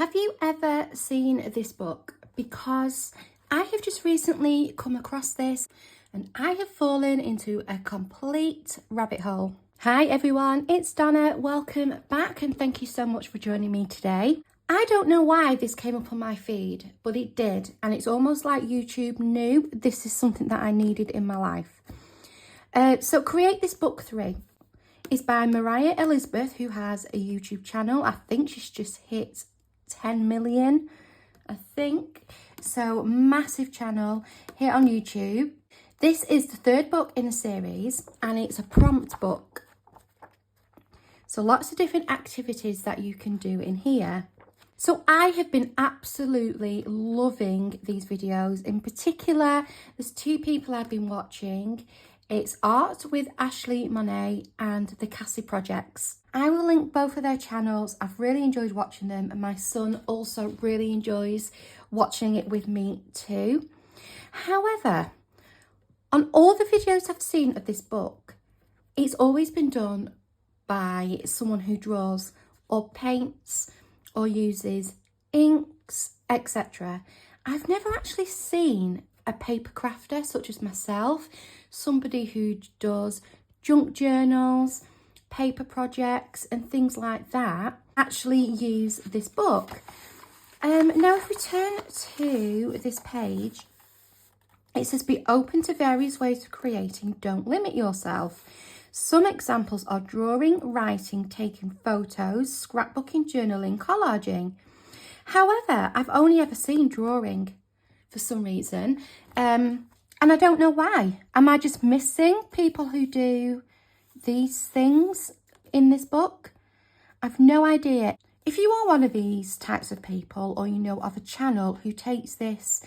Have you ever seen this book? Because I have just recently come across this and I have fallen into a complete rabbit hole. Hi everyone, it's Donna. Welcome back and thank you so much for joining me today. I don't know why this came up on my feed, but it did, and it's almost like YouTube knew this is something that I needed in my life. So Create This Book 3 is by Mariah Elizabeth, who has a YouTube channel. I think she's just hit 10 million, I think. So massive channel here on YouTube. This is the third book in a series and it's a prompt book. So lots of different activities that you can do in here. So I have been absolutely loving these videos. In particular, there's two people I've been watching. It's Art with Ashley Monet and the Cassie Projects. I will link both of their channels. I've really enjoyed watching them and my son also really enjoys watching it with me too. However, on all the videos I've seen of this book, it's always been done by someone who draws or paints or uses inks, etc. I've never actually seen a paper crafter such as myself, somebody who does junk journals, paper projects and things like that, actually use this book. Now if we turn to this page, it says be open to various ways of creating, don't limit yourself. Some examples are drawing, writing, taking photos, scrapbooking, journaling, collaging. However, I've only ever seen drawing for some reason, and I don't know why. Am I just missing people who do these things in this book? I've no idea. If you are one of these types of people, or you know of a channel who takes this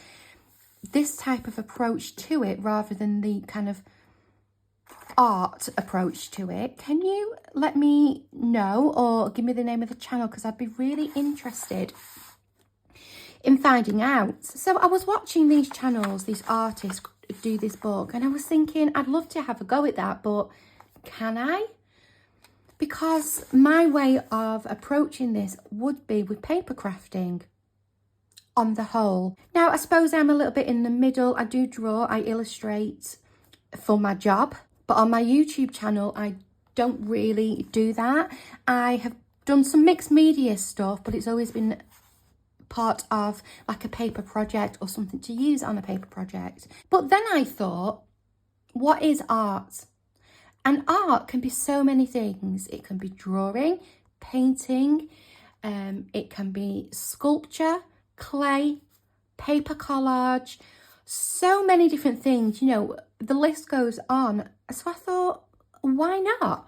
type of approach to it rather than the kind of art approach to it, can you let me know or give me the name of the channel, because I'd be really interested in finding out. So I was watching these channels, these artists do this book, and I was thinking I'd love to have a go at that, but can I? Because my way of approaching this would be with paper crafting on the whole. Now I suppose I'm a little bit in the middle. I do draw, I illustrate for my job, but on my YouTube channel I don't really do that. I have done some mixed media stuff, but it's always been part of like a paper project or something to use on a paper project. But then I thought, what is art? And art can be so many things. It can be drawing, painting, it can be sculpture, clay, paper collage, so many different things, you know, the list goes on. So I thought, why not?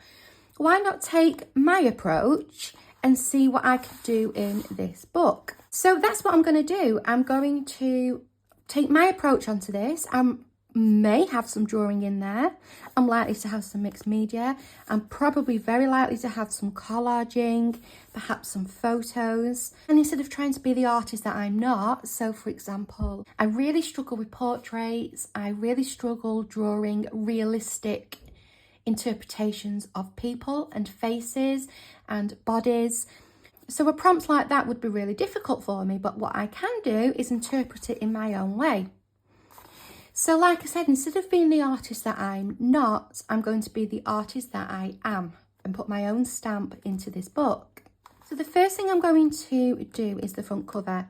Why not take my approach and see what I can do in this book? So that's what I'm going to do. I'm going to take my approach onto this. I may have some drawing in there. I'm likely to have some mixed media. I'm probably very likely to have some collaging, perhaps some photos. And instead of trying to be the artist that I'm not, so for example, I really struggle with portraits. I really struggle drawing realistic interpretations of people and faces and bodies. So a prompt like that would be really difficult for me, but what I can do is interpret it in my own way. So like I said, instead of being the artist that I'm not, I'm going to be the artist that I am and put my own stamp into this book. So the first thing I'm going to do is the front cover.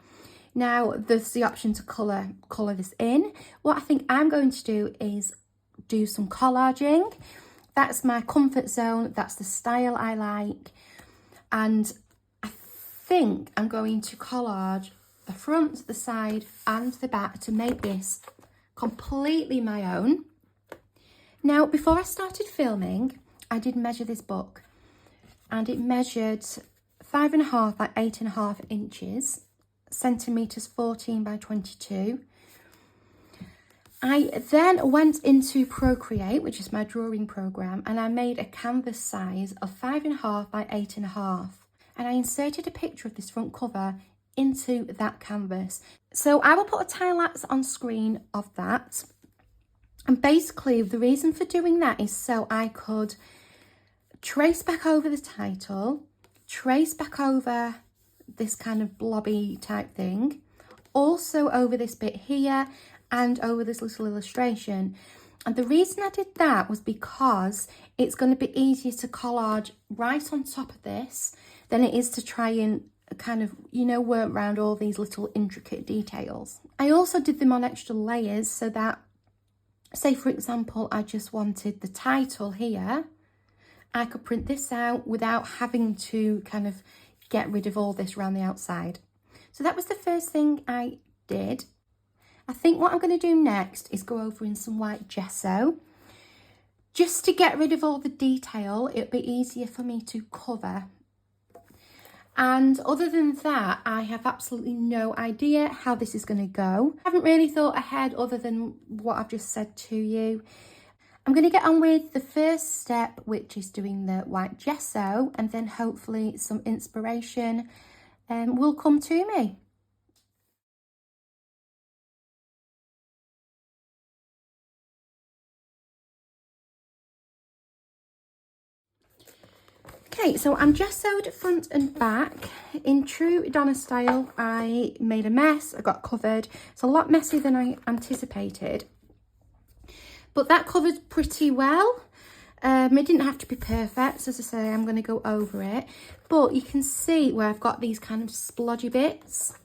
Now there's the option to colour this in. What I think I'm going to do is do some collaging. That's my comfort zone. That's the style I like. And I think I'm going to collage the front, the side and the back to make this completely my own. Now, before I started filming, I did measure this book and it measured 5.5 by 8.5 inches, centimetres 14 by 22. I then went into Procreate, which is my drawing program, and I made a canvas size of 5.5 by 8.5. And I inserted a picture of this front cover into that canvas. So I will put a time-lapse on screen of that. And basically the reason for doing that is so I could trace back over the title, trace back over this kind of blobby type thing, also over this bit here and over this little illustration. And the reason I did that was because it's going to be easier to collage right on top of this than it is to try and kind of, you know, work around all these little intricate details. I also did them on extra layers so that, say for example, I just wanted the title here, I could print this out without having to kind of get rid of all this around the outside. So that was the first thing I did. I think what I'm going to do next is go over in some white gesso. Just to get rid of all the detail, it'll be easier for me to cover. And other than that, I have absolutely no idea how this is going to go. I haven't really thought ahead other than what I've just said to you. I'm going to get on with the first step, which is doing the white gesso, and then hopefully some inspiration will come to me. Okay, so I'm gessoed front and back. In true Donna style, I made a mess, I got covered. It's a lot messier than I anticipated. But that covered pretty well. It didn't have to be perfect, so as I say, I'm going to go over it. But you can see where I've got these kind of splodgy bits.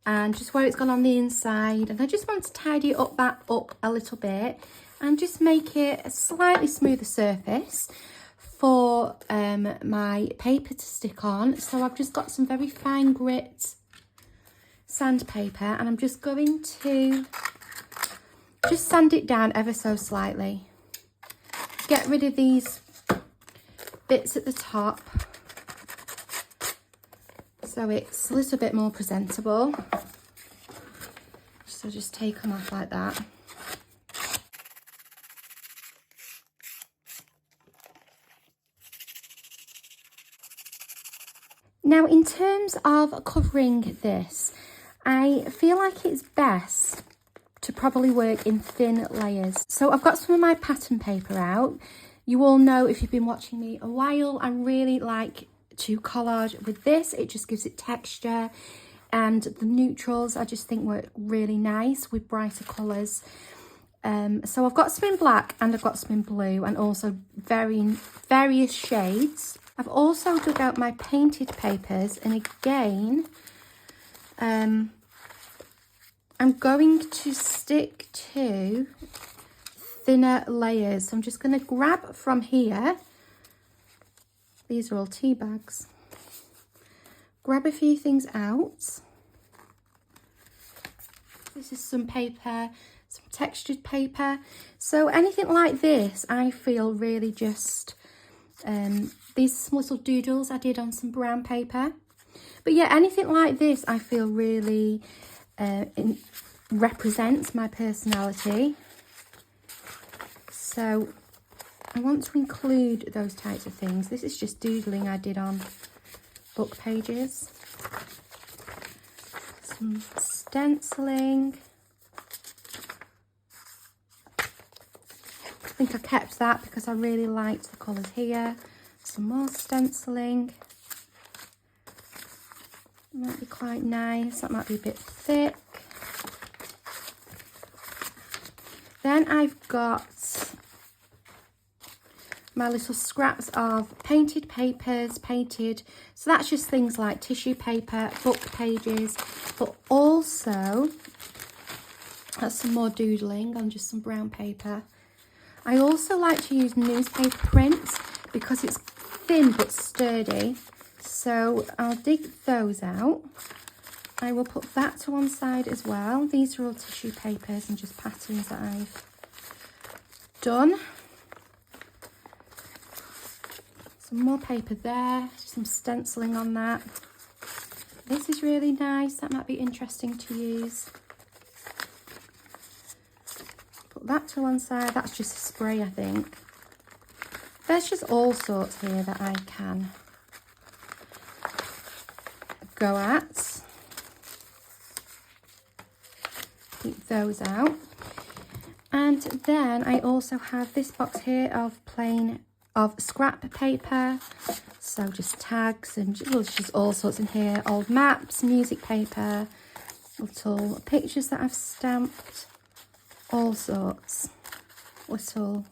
And just where it's gone on the inside. And I just want to tidy that up a little bit. And just make it a slightly smoother surface for my paper to stick on. So I've just got some very fine grit sandpaper. And I'm just going to just sand it down ever so slightly. Get rid of these bits at the top so it's a little bit more presentable. So just take them off like that. Now, in terms of covering this, I feel like it's best to probably work in thin layers. So I've got some of my pattern paper out. You all know, if you've been watching me a while, I really like to collage with this. It just gives it texture, and the neutrals I just think work really nice with brighter colours. So I've got some in black and I've got some in blue, and also various shades. I've also dug out my painted papers, and again, I'm going to stick to thinner layers. So I'm just going to grab from here. These are all tea bags. Grab a few things out. This is some paper, some textured paper. So anything like this, I feel really just, these little doodles I did on some brown paper. But yeah, anything like this, I feel really represents my personality. So I want to include those types of things. This is just doodling I did on book pages. Some stenciling. I think I kept that because I really liked the colours here. Some more stenciling. Might be quite nice. That might be a bit thick. Then I've got my little scraps of painted papers, so that's just things like tissue paper, book pages, but also that's some more doodling on just some brown paper. I also like to use newspaper prints because it's thin but sturdy, so I'll dig those out. I will put that to one side as well. These are all tissue papers and just patterns that I've done. Some more paper there, some stenciling on that. This is really nice, that might be interesting to use. Put that to one side, that's just a spray I think. There's just all sorts here that I can go at. Keep those out. And then I also have this box here of scrap paper. So just tags and just all sorts in here. Old maps, music paper, little pictures that I've stamped, all sorts. Little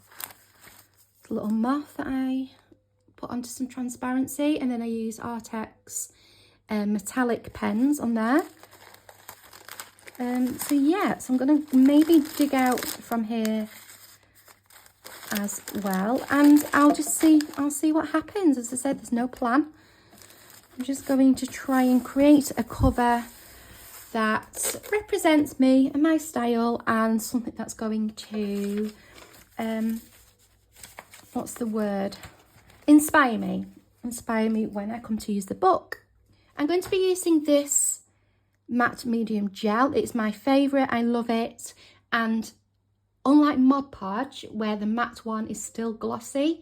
moth that I put onto some transparency, and then I use Artex metallic pens on there. So yeah, so I'm gonna maybe dig out from here as well, and I'll see what happens. As I said, there's no plan. I'm just going to try and create a cover that represents me and my style, and something that's going to what's the word, inspire me when I come to use the book. I'm going to be using this matte medium gel. It's my favourite, I love it, and unlike Mod Podge, where the matte one is still glossy,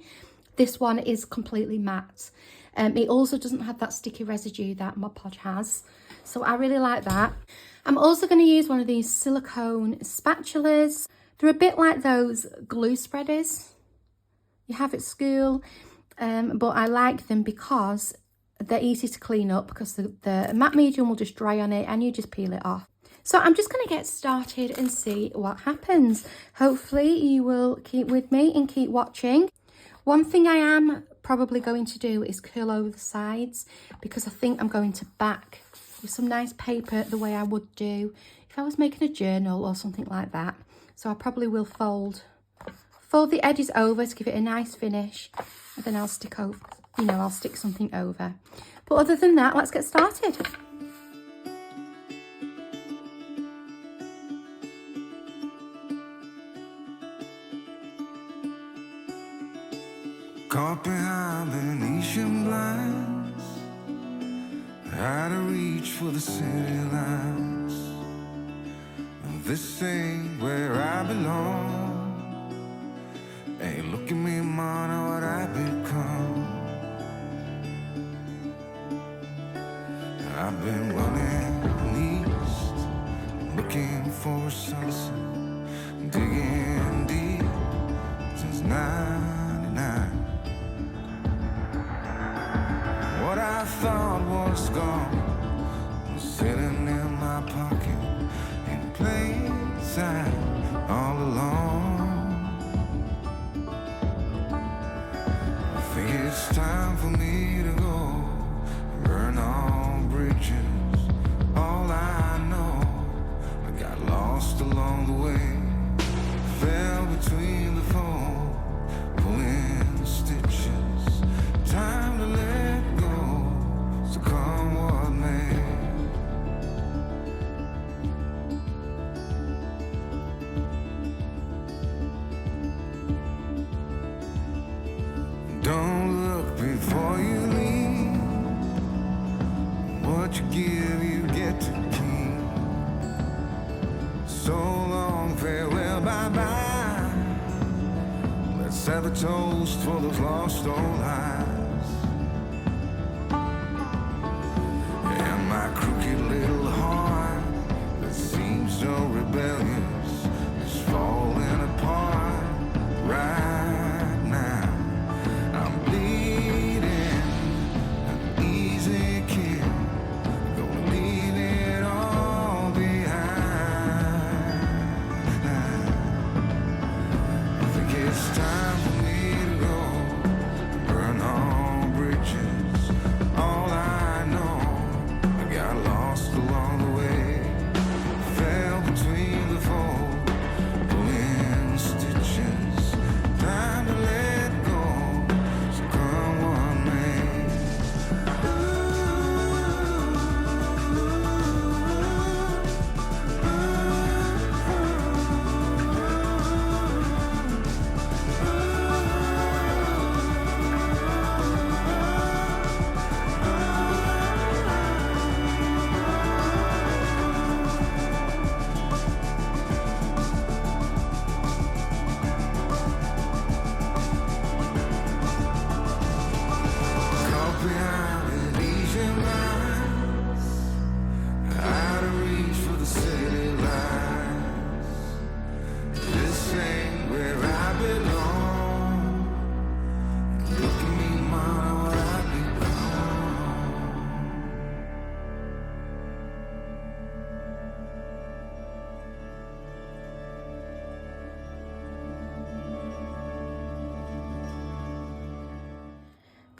this one is completely matte. It also doesn't have that sticky residue that Mod Podge has, so I really like that. I'm also going to use one of these silicone spatulas. They're a bit like those glue spreaders you have at school, but I like them because they're easy to clean up, because the matte medium will just dry on it and you just peel it off. So I'm just going to get started and see what happens. Hopefully you will keep with me and keep watching. One thing I am probably going to do is curl over the sides, because I think I'm going to back with some nice paper the way I would do if I was making a journal or something like that. So I probably will fold the edges over to give it a nice finish, and then I'll stick over, I'll stick something over. But other than that, let's get started. Caught behind Venetian blinds, out of reach for the city lights. This ain't where I belong. Hey, look at me, man, what I've become. I've been running east, looking for a sunset, digging deep since '99. What I thought was gone was sitting in my pocket in plain sight all along. I think it's time for me to go, burn all bridges. All I know, I got lost along the way, fell between the foam, pulling stitches. Time to let go, so come what may. Don't look before you leave. What you give, you get to keep. So long, farewell, bye-bye. Let's have a toast for those lost old lives. And my crooked little heart that seems so rebellious is falling apart right now. I'm bleeding an easy kid, gonna leave it all behind. I think it's time for me to go, burn all bridges. All I know, I got lost along the way, fell between the four.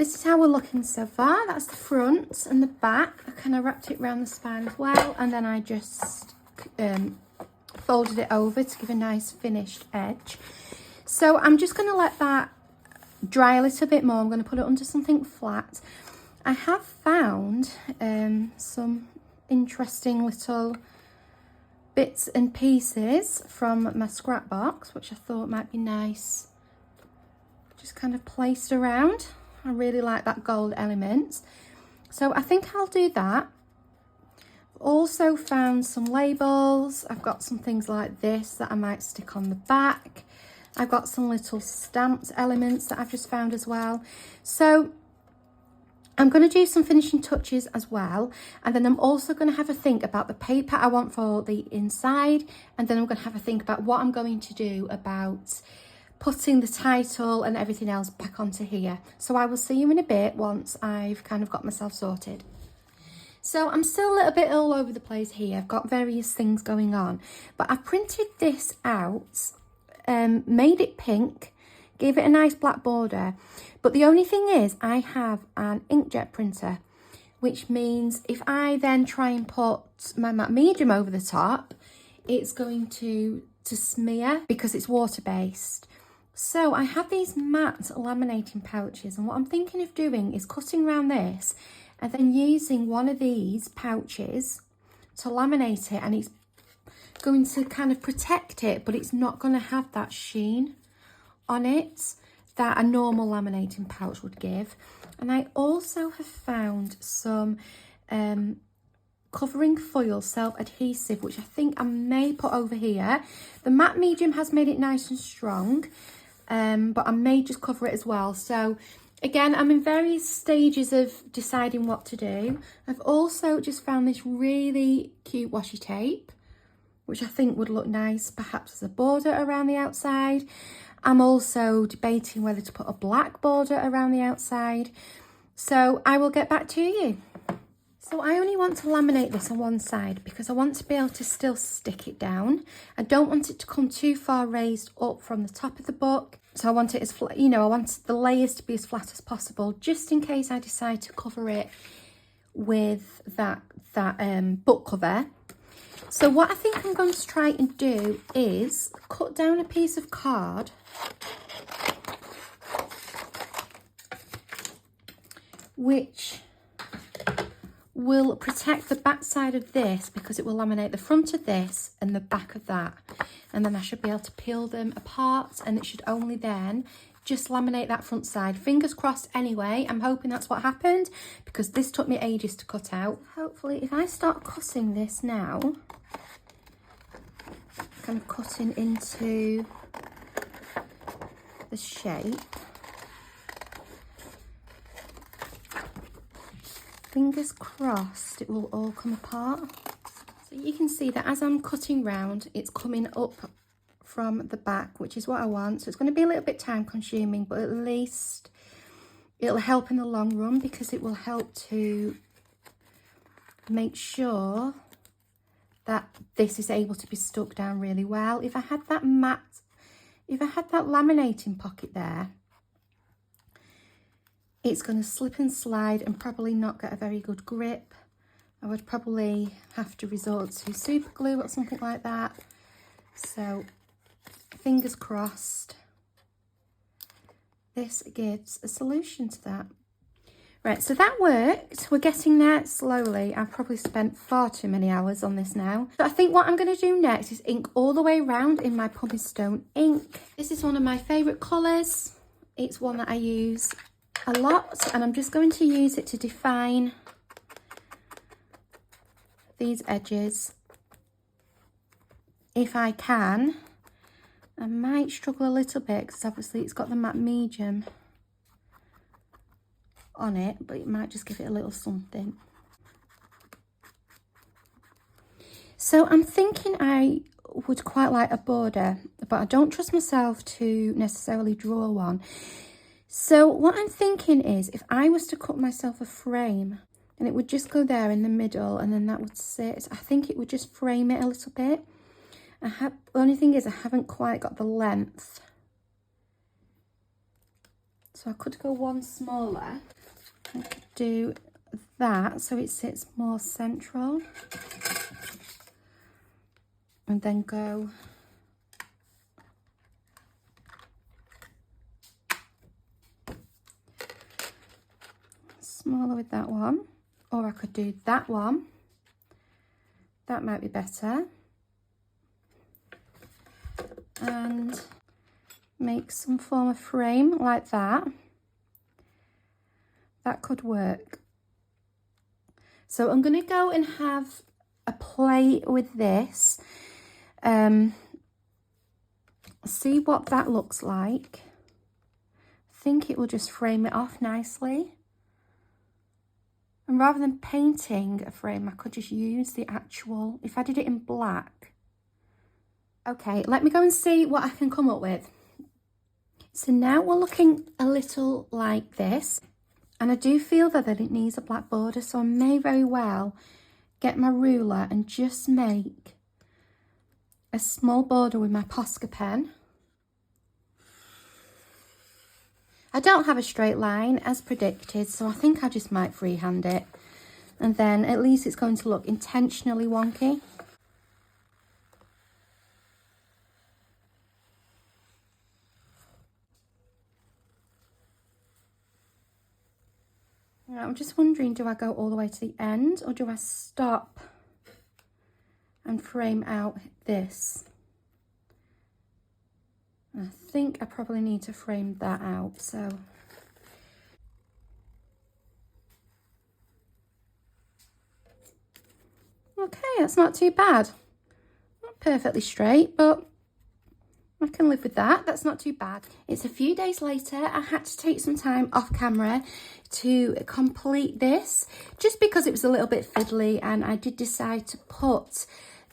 this is how we're looking so far. That's the front and the back. I kind of wrapped it around the spine as well, and then I just folded it over to give a nice finished edge. So I'm just going to let that dry a little bit more. I'm going to put it onto something flat. I have found some interesting little bits and pieces from my scrap box, which I thought might be nice, just kind of placed around. I really like that gold element, so I think I'll do that. Also found some labels. I've got some things like this that I might stick on the back. I've got some little stamped elements that I've just found as well. So I'm going to do some finishing touches as well, and then I'm also going to have a think about the paper I want for the inside, and then I'm going to have a think about what I'm going to do about putting the title and everything else back onto here. So I will see you in a bit once I've kind of got myself sorted. So I'm still a little bit all over the place here. I've got various things going on, but I printed this out, made it pink, gave it a nice black border. But the only thing is I have an inkjet printer, which means if I then try and put my matte medium over the top, it's going to smear because it's water-based. So I have these matte laminating pouches, and what I'm thinking of doing is cutting around this and then using one of these pouches to laminate it, and it's going to kind of protect it, but it's not going to have that sheen on it that a normal laminating pouch would give. And I also have found some covering foil self-adhesive, which I think I may put over here. The matte medium has made it nice and strong, but I may just cover it as well. So again, I'm in various stages of deciding what to do. I've also just found this really cute washi tape, which I think would look nice perhaps as a border around the outside. I'm also debating whether to put a black border around the outside. So I will get back to you. So I only want to laminate this on one side because I want to be able to still stick it down. I don't want it to come too far raised up from the top of the book. So I want it as flat, you know, I want the layers to be as flat as possible, just in case I decide to cover it with that book cover. So what I think I'm going to try and do is cut down a piece of card which will protect the back side of this, because it will laminate the front of this and the back of that, and then I should be able to peel them apart, and it should only then just laminate that front side. Fingers crossed anyway. I'm hoping that's what happened, because this took me ages to cut out. Hopefully if I start cutting this now, kind of cutting into the shape, fingers crossed it will all come apart. So you can see that as I'm cutting round, it's coming up from the back, which is what I want. So it's going to be a little bit time consuming, but at least it'll help in the long run, because it will help to make sure that this is able to be stuck down really well. If I had that laminating pocket there, it's going to slip and slide and probably not get a very good grip. I would probably have to resort to super glue or something like that. So fingers crossed this gives a solution to that. Right, so that worked. We're getting there slowly. I've probably spent far too many hours on this now. So I think what I'm going to do next is ink all the way around in my pumice stone ink. This is one of my favourite colours. It's one that I use a lot, and I'm just going to use it to define these edges. If I can, I might struggle a little bit because obviously it's got the matte medium on it, but it might just give it a little something. So I'm thinking I would quite like a border, but I don't trust myself to necessarily draw one. So what I'm thinking is, if I was to cut myself a frame, and it would just go there in the middle, and then that would sit, I think it would just frame it a little bit. The only thing is I haven't quite got the length So I could go one smaller. I could do that so it sits more central. And then go smaller with that one. Or I could do that one. That might be better. And make some form of frame like that. That could work. So I'm going to go and have a play with this. See what that looks like. I think it will just frame it off nicely. And rather than painting a frame, I could just use the actual, if I did it in black. Okay, let me go and see what I can come up with. So now we're looking a little like this. And I do feel that it needs a black border, so I may very well get my ruler and just make a small border with my Posca pen. I don't have a straight line as predicted, so I think I just might freehand it. And then at least it's going to look intentionally wonky. Now, I'm just wondering, do I go all the way to the end or do I stop and frame out this? I think I probably need to frame that out, so. Okay, that's not too bad. Not perfectly straight, but I can live with that. That's not too bad. It's a few days later. I had to take some time off camera to complete this, just because it was a little bit fiddly, and I did decide to put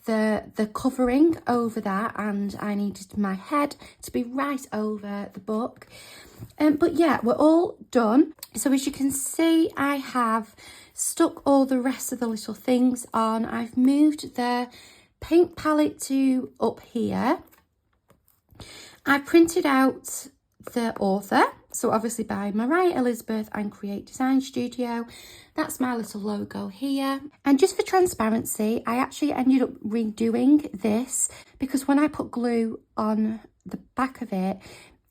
the covering over that, and I needed my head to be right over the book. But yeah, we're all done. So as you can see, I have stuck all the rest of the little things on. I've moved the paint palette to up here. I printed out the author, so obviously by Mariah Elizabeth and Create Design Studio. That's my little logo here. And just for transparency, I actually ended up redoing this because when I put glue on the back of it,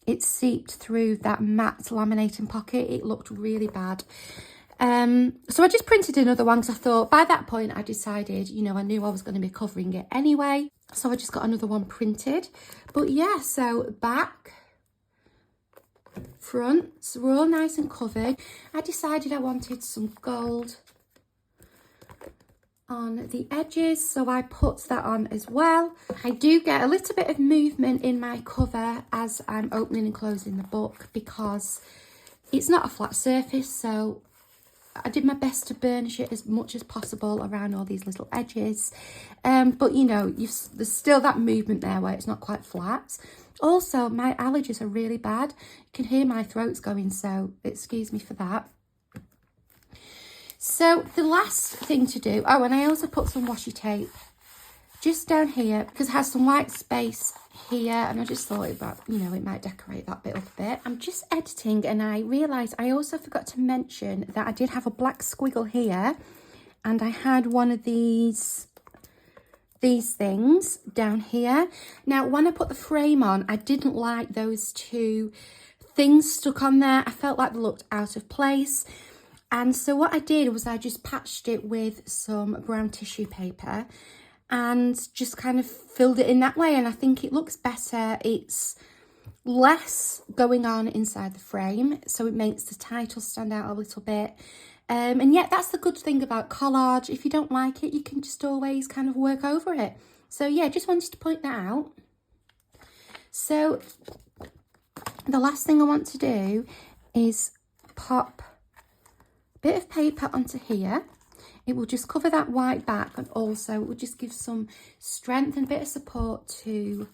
it seeped through that matte laminating pocket. It looked really bad. So I just printed another one because I thought by that point I decided, you know, I knew I was going to be covering it anyway. So I just got another one printed. But yeah, so back, front, so we're all nice and covered. I decided I wanted some gold on the edges, so I put that on as well. I do get a little bit of movement in my cover as I'm opening and closing the book because it's not a flat surface, so I did my best to burnish it as much as possible around all these little edges. But you know, there's still that movement there where it's not quite flat. Also, my allergies are really bad. You can hear my throat's going, so excuse me for that. So the last thing to do, oh, and I also put some washi tape just down here because it has some white space here, and I just thought about, you know, it might decorate that bit up a bit. I'm just editing and I realised I also forgot to mention that I did have a black squiggle here, and I had one of these things down here. Now, when I put the frame on, I didn't like those two things stuck on there. I felt like they looked out of place. And so what I did was I just patched it with some brown tissue paper and just kind of filled it in that way. And I think it looks better. It's less going on inside the frame, so it makes the title stand out a little bit. And yet that's the good thing about collage. If you don't like it, you can just always kind of work over it. So yeah, just wanted to point that out. So the last thing I want to do is pop a bit of paper onto here. It will just cover that white back, and also it will just give some strength and a bit of support to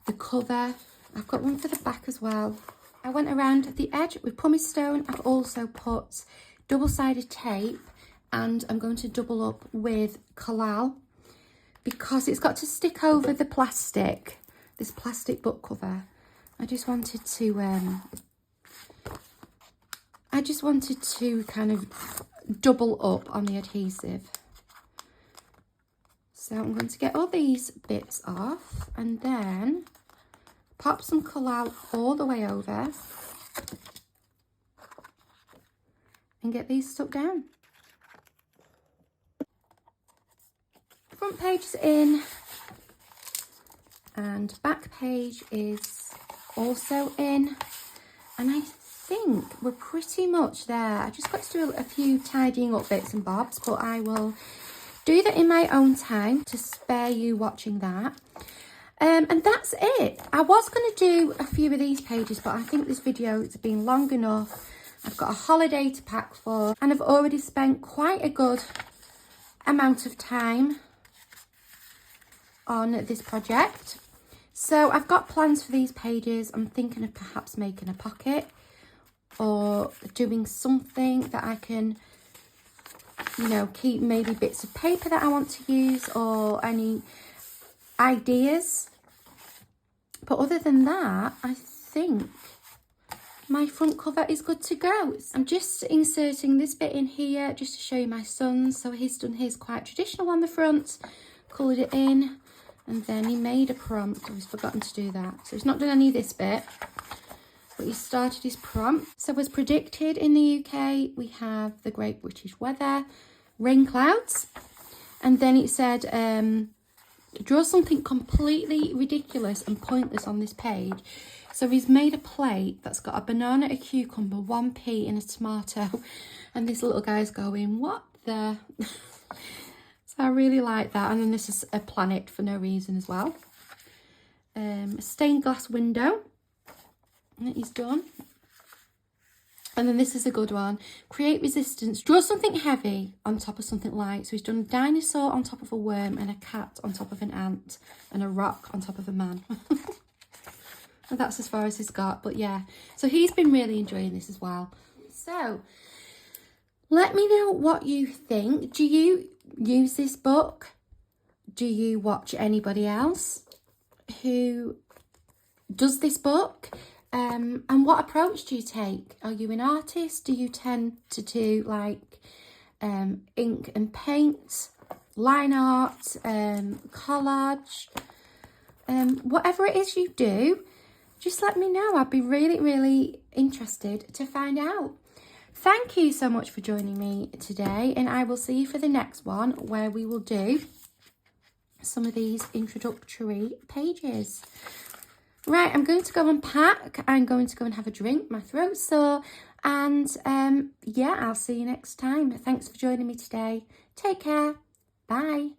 the cover. I've got one for the back as well. I went around the edge with pumice stone. I've also put double-sided tape, and I'm going to double up with collal because it's got to stick over the plastic, this plastic book cover. I just wanted to I just wanted to kind of double up on the adhesive. So I'm going to get all these bits off and then pop some colour out all the way over and get these stuck down. Front page is in and back page is also in, and I think we're pretty much there. I just got to do a few tidying up bits and bobs, but I will do that in my own time to spare you watching that. And that's it. I was going to do a few of these pages, but I think this video has been long enough. I've got a holiday to pack for, and I've already spent quite a good amount of time on this project. So I've got plans for these pages. I'm thinking of perhaps making a pocket or doing something that I can, you know, keep maybe bits of paper that I want to use or any ideas. But other than that, I think my front cover is good to go. I'm just inserting this bit in here just to show you my son's. So he's done his quite traditional on the front, coloured it in, and then he made a prompt. Oh, he's forgotten to do that. So he's not done any of this bit, but he started his prompt. So as predicted in the UK, we have the Great British Weather, rain clouds. And then it said, draw something completely ridiculous and pointless on this page. So he's made a plate that's got a banana, a cucumber, 1 pea and a tomato. And this little guy's going, what the... So I really like that. And then this is a planet for no reason as well. A stained glass window that he's done. And then this is a good one. Create resistance. Draw something heavy on top of something light. So he's done a dinosaur on top of a worm and a cat on top of an ant and a rock on top of a man. And that's as far as he's got. But yeah, so he's been really enjoying this as well. So let me know what you think. Do you use this book? Do you watch anybody else who does this book? And what approach do you take? Are you an artist? Do you tend to do like ink and paint, line art, collage, whatever it is you do, just let me know. I'd be really, really interested to find out. Thank you so much for joining me today, and I will see you for the next one where we will do some of these introductory pages. Right, I'm going to go and pack. I'm going to go and have a drink. My throat's sore. And yeah, I'll see you next time. Thanks for joining me today. Take care. Bye.